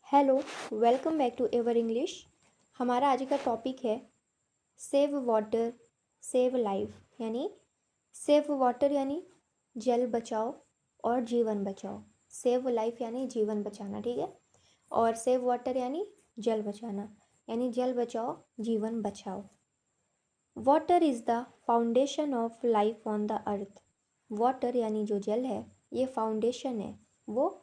Hello, welcome back to ever English. हमारा आज का टॉपिक है सेव वाटर सेव लाइफ। यानी सेव वाटर यानी जल बचाओ और जीवन बचाओ। सेव लाइफ यानी जीवन बचाना, ठीक है। और सेव वाटर यानी जल बचाना, यानी जल बचाओ जीवन बचाओ। Water is the foundation of life on the earth. Water यानी जो जल है, ये फाउंडेशन है, वो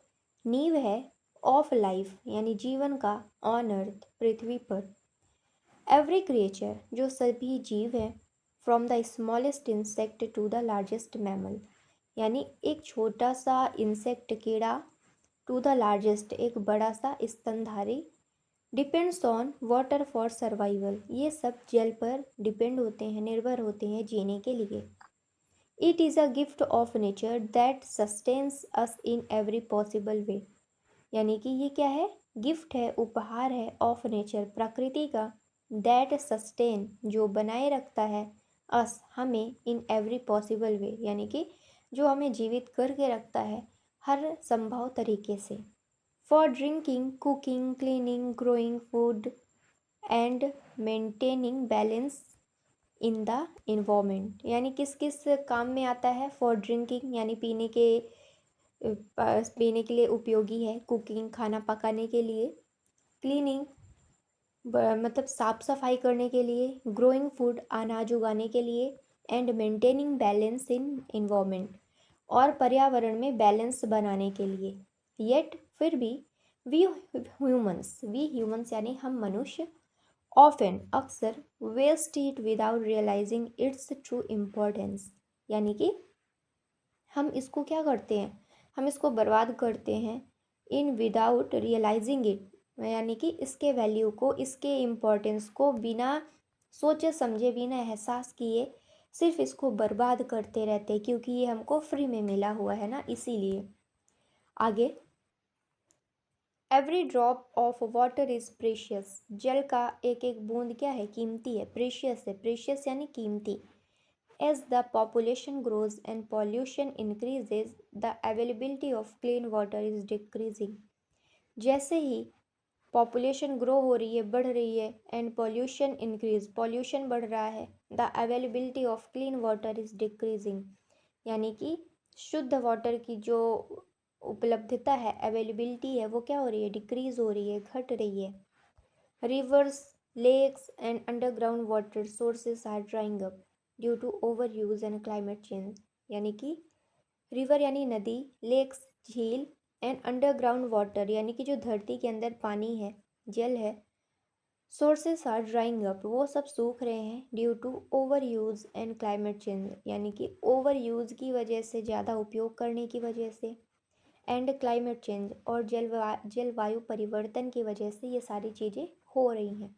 नींव है ऑफ लाइफ यानी जीवन का ऑन अर्थ, पृथ्वी पर। एवरी क्रिएचर, जो सभी जीव है, from the smallest insect to the largest mammal, यानी एक छोटा सा इंसेक्ट कीड़ा टू द लार्जेस्ट एक बड़ा सा स्तनधारी, depends on water for survival, ये सब जल पर डिपेंड होते हैं, निर्भर होते हैं जीने के लिए। It is a gift of nature that sustains us in every possible way, यानी कि ये क्या है, गिफ्ट है, उपहार है, ऑफ नेचर, प्रकृति का, दैट सस्टेन, जो बनाए रखता है, अस, हमें, इन एवरी पॉसिबल वे, यानी कि जो हमें जीवित करके रखता है हर संभव तरीके से। For drinking, cooking, cleaning, growing food and maintaining balance in the environment, यानी किस किस काम में आता है। फॉर ड्रिंकिंग यानी पीने के लिए उपयोगी है। कुकिंग खाना पकाने के लिए। क्लीनिंग मतलब साफ सफाई करने के लिए। ग्रोइंग फूड अनाज उगाने के लिए। And maintaining balance in environment, और पर्यावरण में बैलेंस बनाने के लिए। येट, फिर भी, वी ह्यूमंस यानी हम मनुष्य, ऑफन, अक्सर, waste it without realizing its true importance, यानी कि हम इसको क्या करते हैं, हम इसको बर्बाद करते हैं इन विदाउट रियलाइजिंग इट, यानी कि इसके वैल्यू को, इसके इम्पोर्टेंस को बिना सोचे समझे, बिना एहसास किए सिर्फ इसको बर्बाद करते रहते हैं, क्योंकि ये हमको फ्री में मिला हुआ है ना, इसीलिए। आगे, every drop of water is precious, जल का एक एक बूंद क्या है, कीमती है, प्रेशियस है, प्रेशियस यानी कीमती। As the population grows and pollution increases, the availability of clean water is decreasing. जैसे ही पॉपुलेशन ग्रो हो रही है, बढ़ रही है, एंड पॉल्यूशन इंक्रीज, पॉल्यूशन बढ़ रहा है, the availability of clean water is decreasing, यानी कि शुद्ध वाटर की जो उपलब्धता है, अवेलेबिलिटी है, वो क्या हो रही है, डिक्रीज हो रही है, घट रही है। Rivers, lakes and underground water sources are drying up due to over use and climate change, यानी कि रिवर यानी नदी, लेक्स झील, एंड अंडरग्राउंड वाटर यानी कि जो धरती के अंदर पानी है, जल है, सोर्सेस आर ड्राइंग अप, वो सब सूख रहे हैं, due to over use and climate change, यानी कि ओवर यूज़ की वजह से, ज़्यादा उपयोग करने की वजह से, एंड क्लाइमेट चेंज और जलवायु परिवर्तन की वजह से ये सारी चीज़ें हो रही हैं।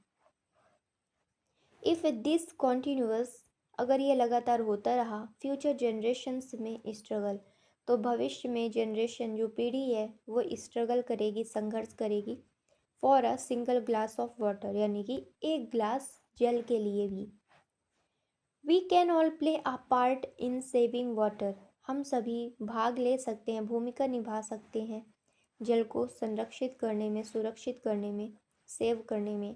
इफ़ दिस कॉन्टिन्यूअस, अगर ये लगातार होता रहा, फ्यूचर जनरेशन्स में स्ट्रगल, तो भविष्य में जनरेशन, जो पीढ़ी है, वो स्ट्रगल करेगी, संघर्ष करेगी, for a single glass of water, यानी कि एक ग्लास जल के लिए भी। We can all play a part in saving water, हम सभी भाग ले सकते हैं, भूमिका निभा सकते हैं जल को संरक्षित करने में, सुरक्षित करने में, सेव करने में।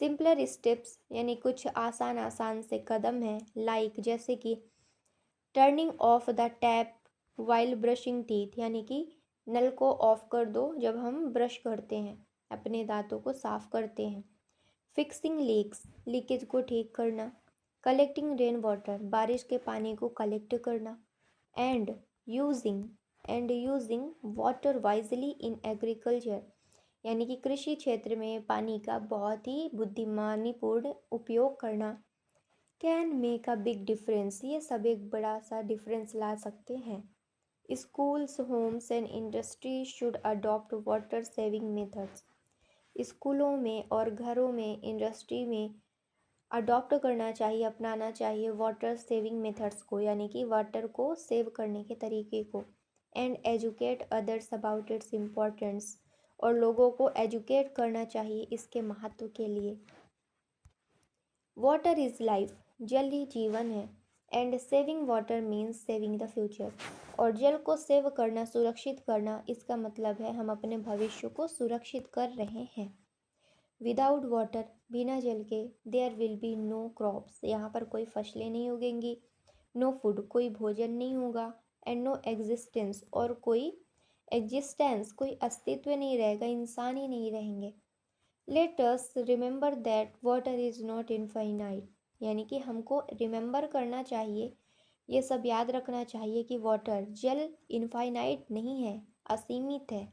सिंपलर स्टेप्स यानी कुछ आसान आसान से कदम हैं, लाइक जैसे कि turning of the tap while brushing teeth, यानी कि नल को ऑफ कर दो जब हम ब्रश करते हैं, अपने दांतों को साफ करते हैं। फिक्सिंग लीक्स, लीकेज को ठीक करना। कलेक्टिंग रेन वाटर, बारिश के पानी को कलेक्ट करना। And using water wisely in agriculture, यानी कि कृषि क्षेत्र में पानी का बहुत ही बुद्धिमानीपूर्ण उपयोग करना। Can make a big difference, ये सब एक बड़ा सा डिफरेंस ला सकते हैं। Schools, homes and industry should adopt water saving methods, स्कूलों में और घरों में, इंडस्ट्री में अडॉप्ट करना चाहिए, अपनाना चाहिए वाटर सेविंग मेथड्स को, यानी कि वाटर को सेव करने के तरीके को। And educate others about its importance, और लोगों को एजुकेट करना चाहिए इसके महत्व के लिए। वाटर इज़ लाइफ, जल ही जीवन है। And saving water means saving the future. और जल को सेव करना, सुरक्षित करना, इसका मतलब है हम अपने भविष्य को सुरक्षित कर रहे हैं। विदाउट वाटर, बिना जल के, there will be no crops, यहाँ पर कोई फसलें नहीं उगेंगी। नो फूड, कोई भोजन नहीं होगा। एंड नो एग्जिस्टेंस, और कोई एग्जिस्टेंस, कोई अस्तित्व नहीं रहेगा, इंसान ही नहीं रहेंगे। Let us remember that water is not infinite, यानी कि हमको रिमेंबर करना चाहिए, ये सब याद रखना चाहिए कि वाटर, जल इनफाइनाइट नहीं है, असीमित है।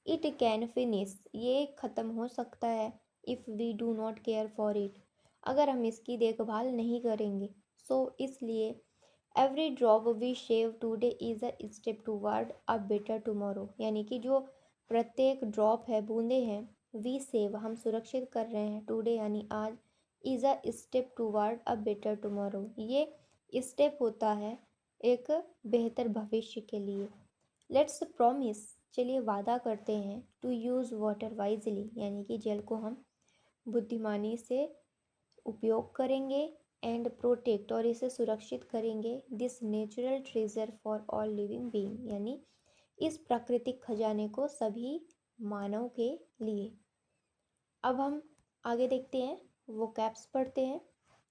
इट कैन फिनिश, ये ख़त्म हो सकता है। If we do not care for it, अगर हम इसकी देखभाल नहीं करेंगे। सो इसलिए every drop we save today is a step toward a better tomorrow, यानी कि जो प्रत्येक ड्रॉप है, बूंदे हैं, वी सेव, हम सुरक्षित कर रहे हैं, टुडे यानी आज, is a step toward a better tomorrow, ये स्टेप होता है एक बेहतर भविष्य के लिए। लेट्स प्रॉमिस, चलिए वादा करते हैं, टू यूज़ वाटर वाइजली, यानी कि जल को हम बुद्धिमानी से उपयोग करेंगे। एंड प्रोटेक्ट, और इसे सुरक्षित करेंगे, this natural treasure for all living being, यानी इस प्राकृतिक खजाने को सभी मानव के लिए। अब हम आगे देखते हैं, वो कैप्स पढ़ते हैं।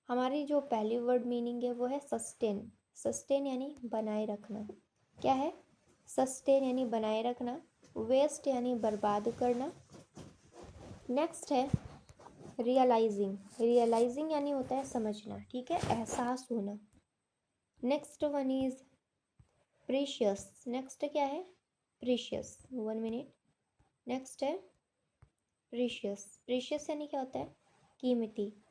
हमारी जो पहली वर्ड मीनिंग है वो है सस्टेन। सस्टेन यानी बनाए रखना। क्या है? सस्टेन यानी बनाए रखना। वेस्ट यानी बर्बाद करना। नेक्स्ट है रियलाइजिंग। रियलाइजिंग यानी होता है समझना, ठीक है, एहसास होना। Next one is precious. Next क्या है? Precious, 1 minute. नेक्स्ट है प्रीशियस। प्रीशियस यानी क्या होता है? कीमती।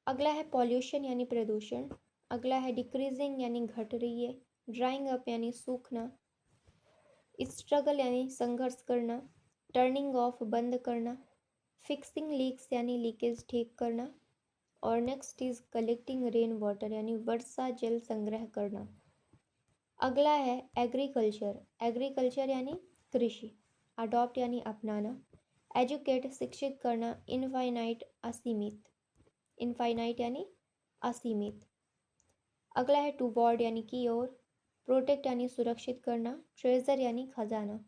अगला है पॉल्यूशन यानी प्रदूषण। अगला है डिक्रीजिंग यानी घट रही है। ड्राइंग अप यानी सूखना। स्ट्रगल यानी संघर्ष करना। टर्निंग ऑफ बंद करना। फिक्सिंग लीक्स यानी लीकेज ठीक करना। और next is collecting rain water यानी वर्षा जल संग्रह करना। अगला है एग्रीकल्चर। एग्रीकल्चर यानी कृषि। अडॉप्ट यानी अपनाना। एजुकेट शिक्षित करना। इनफाइनाइट असीमित। इनफाइनाइट यानी असीमित। अगला है टूवर्ड यानी की ओर। प्रोटेक्ट यानी सुरक्षित करना। ट्रेजर यानी खजाना।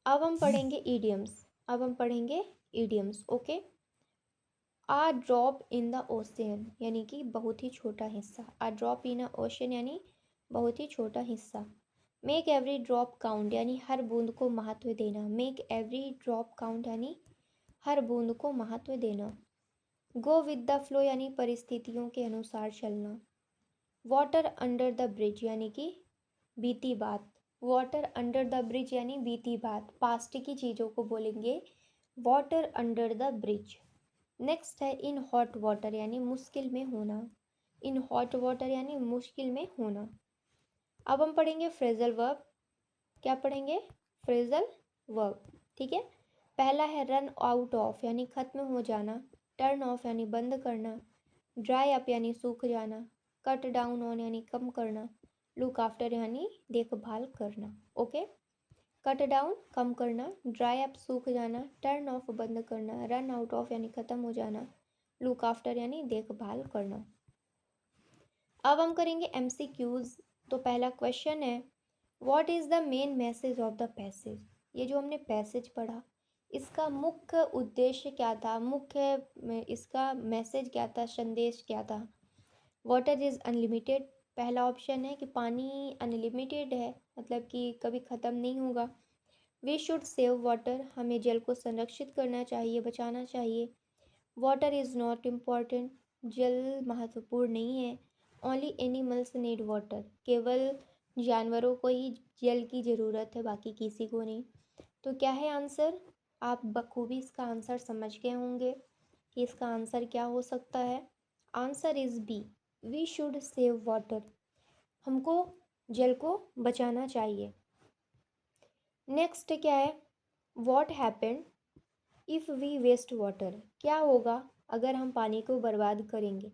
अब हम पढ़ेंगे idioms. Okay. A drop in the ocean यानी कि बहुत ही छोटा हिस्सा। आ ड्रॉप इन अ ओशियन यानी बहुत ही छोटा हिस्सा। मेक एवरी ड्रॉप काउंट यानी हर बूंद को महत्व देना। मेक एवरी ड्रॉप काउंट यानी हर बूंद को महत्व देना। गो विद द फ्लो यानी परिस्थितियों के अनुसार चलना। वाटर अंडर द ब्रिज यानी कि बीती बात। वाटर अंडर द ब्रिज यानी बीती बात, पास्ट की चीज़ों को बोलेंगे water under the bridge. Next है इन हॉट वाटर यानी मुश्किल में होना। इन हॉट वाटर यानी मुश्किल में होना। अब हम पढ़ेंगे फ्रेजल वर्ब। क्या पढ़ेंगे? फ्रेजल वर्ब, ठीक है। पहला है रन आउट ऑफ यानी खत्म हो जाना। टर्न ऑफ यानी बंद करना। ड्राई अप यानी सूख जाना। कट डाउन ऑन यानी कम करना। लुक आफ्टर यानी देखभाल करना। ओके। कट डाउन कम करना। ड्राई अप सूख जाना। टर्न ऑफ बंद करना। रन आउट ऑफ यानी खत्म हो जाना। लुक आफ्टर यानी देखभाल करना। अब हम करेंगे MCQs। तो पहला क्वेश्चन है what is the main message of the passage. ये जो हमने पैसेज पढ़ा, इसका मुख्य उद्देश्य क्या था, मुख्य इसका मैसेज क्या था, संदेश क्या था। वाटर इज़ अनलिमिटेड, पहला ऑप्शन है कि पानी अनलिमिटेड है, मतलब कि कभी ख़त्म नहीं होगा। वी शुड सेव वाटर, हमें जल को संरक्षित करना चाहिए, बचाना चाहिए। वाटर इज़ नॉट इम्पॉर्टेंट, जल महत्वपूर्ण नहीं है। ओनली एनिमल्स नीड वाटर, केवल जानवरों को ही जल की ज़रूरत है, बाकी किसी को नहीं। तो क्या है आंसर? आप बखूबी इसका आंसर समझ गए होंगे कि इसका आंसर क्या हो सकता है। Answer is B, we should save water, हमको जल को बचाना चाहिए। नेक्स्ट क्या है? What happened if we waste water, क्या होगा अगर हम पानी को बर्बाद करेंगे।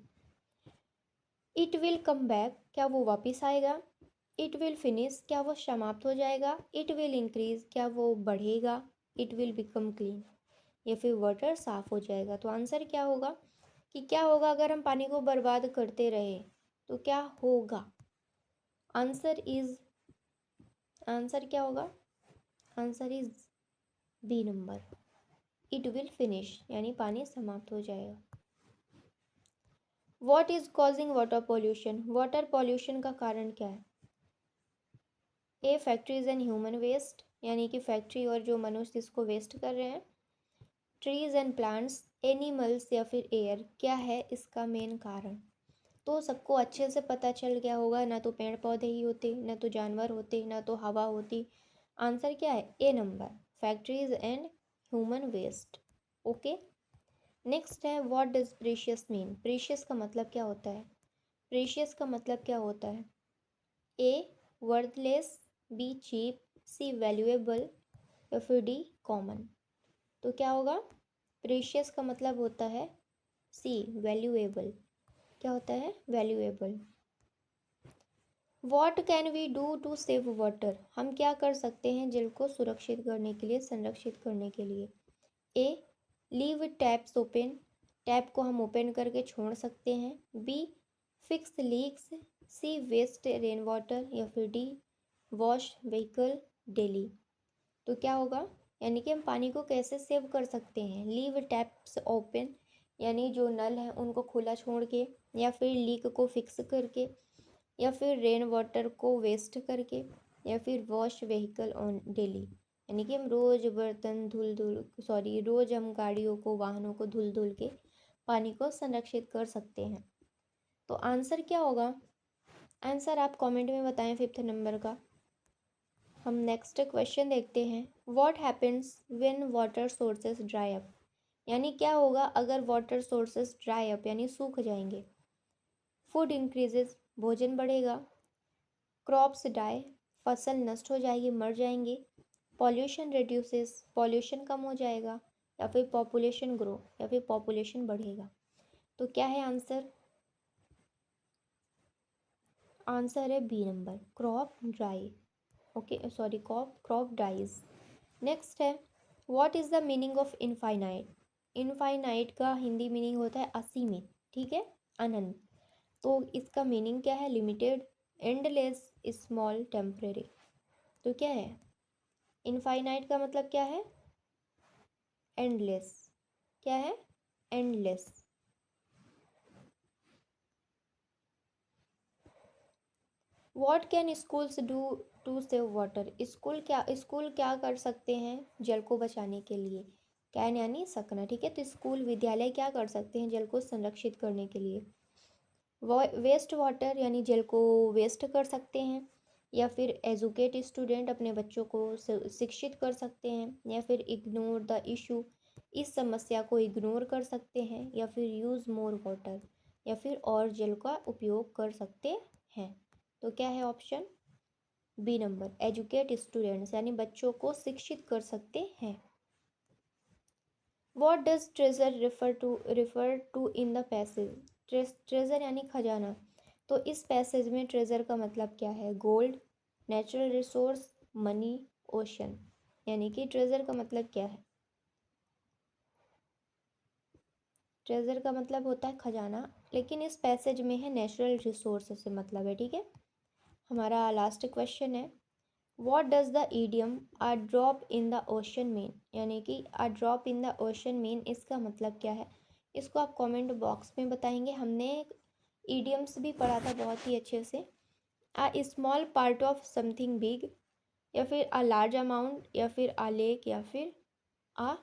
इट विल कम बैक, क्या वो वापस आएगा। इट विल फिनिश, क्या वो समाप्त हो जाएगा। इट विल इंक्रीज, क्या वो बढ़ेगा। इट विल बिकम क्लीन, या फिर वाटर साफ हो जाएगा। तो आंसर क्या होगा कि क्या होगा अगर हम पानी को बर्बाद करते रहे, तो क्या होगा। आंसर क्या होगा, answer is B number, it will finish, यानी पानी समाप्त हो जाएगा। What is causing water pollution, water pollution का कारण क्या है। A factories and human waste, यानी कि फैक्ट्री और जो मनुष्य इसको वेस्ट कर रहे हैं। ट्रीज एंड प्लांट्स, एनिमल्स या फिर एयर, क्या है इसका मेन कारण। तो सबको अच्छे से पता चल गया होगा, ना तो पेड़ पौधे ही होते, ना तो जानवर होते, ना तो हवा होती। आंसर क्या है, A number, factories and human waste. Okay, next है what does precious mean, precious का मतलब क्या होता है। प्रीशियस का मतलब क्या होता है, A worthless, B cheap, C valuable या फिर डी कॉमन। तो क्या होगा, प्रीशियस का मतलब होता है सी वैल्यूएबल, क्या होता है, valuable. What can we do to save water, हम क्या कर सकते हैं जल को सुरक्षित करने के लिए, संरक्षित करने के लिए। A leave taps open, tap को हम ओपन करके छोड़ सकते हैं। B fix leaks, C waste rain water या फिर डी वॉश व्हीकल डेली। तो क्या होगा, यानी कि हम पानी को कैसे सेव कर सकते हैं। लीव टैप्स ओपन, यानी जो नल हैं उनको खुला छोड़ के, या फिर लीक को फिक्स करके, या फिर रेन वाटर को वेस्ट करके, या फिर वॉश व्हीकल ऑन डेली, यानी कि हम रोज़ बर्तन रोज़ हम गाड़ियों को, वाहनों को धुल धुल के पानी को संरक्षित कर सकते हैं। तो आंसर क्या होगा, आंसर आप कमेंट में बताएं 5th नंबर का। हम नेक्स्ट क्वेश्चन देखते हैं, what happens when water sources dry up, यानी क्या होगा अगर वाटर सोर्सेज ड्राई अप यानी सूख जाएंगे। फूड इंक्रीजेज, भोजन बढ़ेगा। क्रॉप्स डाई, फसल नष्ट हो जाएगी, मर जाएंगी। पॉल्यूशन रिड्यूसेस, पॉल्यूशन कम हो जाएगा। या फिर पॉपुलेशन ग्रो, या फिर पॉपुलेशन बढ़ेगा। तो क्या है आंसर, आंसर है B number, crop dry. Okay sorry, crop dies. Next है, what is the meaning of infinite, infinite का हिंदी मीनिंग होता है असीमित, ठीक है, अनंत। तो इसका मीनिंग क्या है, लिमिटेड, एंडलेस, स्मॉल, टेम्परेरी। तो क्या है, इनफाइनाइट का मतलब क्या है, एंडलेस, क्या है, endless. What can schools do to save water, school क्या कर सकते हैं जल को बचाने के लिए। कैन यानी सकना, ठीक है, तो स्कूल विद्यालय क्या कर सकते हैं जल को संरक्षित करने के लिए। वेस्ट वाटर यानी जल को वेस्ट कर सकते हैं, या फिर एजुकेट स्टूडेंट, अपने बच्चों को शिक्षित कर सकते हैं, या फिर इग्नोर द इशू, इस समस्या को इग्नोर कर सकते हैं, या फिर यूज़ मोर वाटर, या फिर और जल का उपयोग कर सकते हैं। तो क्या है option B number, educate students, यानी बच्चों को शिक्षित कर सकते हैं। What does treasure refer to in the passage, treasure यानी खजाना। तो इस पैसेज में ट्रेजर का मतलब क्या है, gold, natural resource, money, ocean, यानी कि ट्रेजर का मतलब क्या है, ट्रेजर का मतलब होता है खजाना, लेकिन इस पैसेज में है नेचुरल रिसोर्स से मतलब है, ठीक है। हमारा लास्ट क्वेश्चन है, what does the idiom a drop in the ocean mean, यानी कि a drop in the ocean mean, इसका मतलब क्या है। इसको आप कमेंट बॉक्स में बताएंगे। हमने ईडियम्स भी पढ़ा था बहुत ही अच्छे से। A small part of something big, या फिर अ लार्ज अमाउंट, या फिर अ लेक, या फिर अ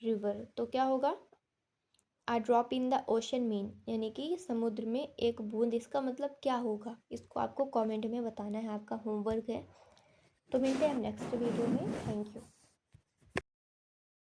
रिवर। तो क्या होगा, a drop in the ocean mean, यानी कि समुद्र में एक बूंद, इसका मतलब क्या होगा, इसको आपको कमेंट में बताना है, आपका होमवर्क है। तो मिलते हैं हम नेक्स्ट वीडियो में, थैंक यू।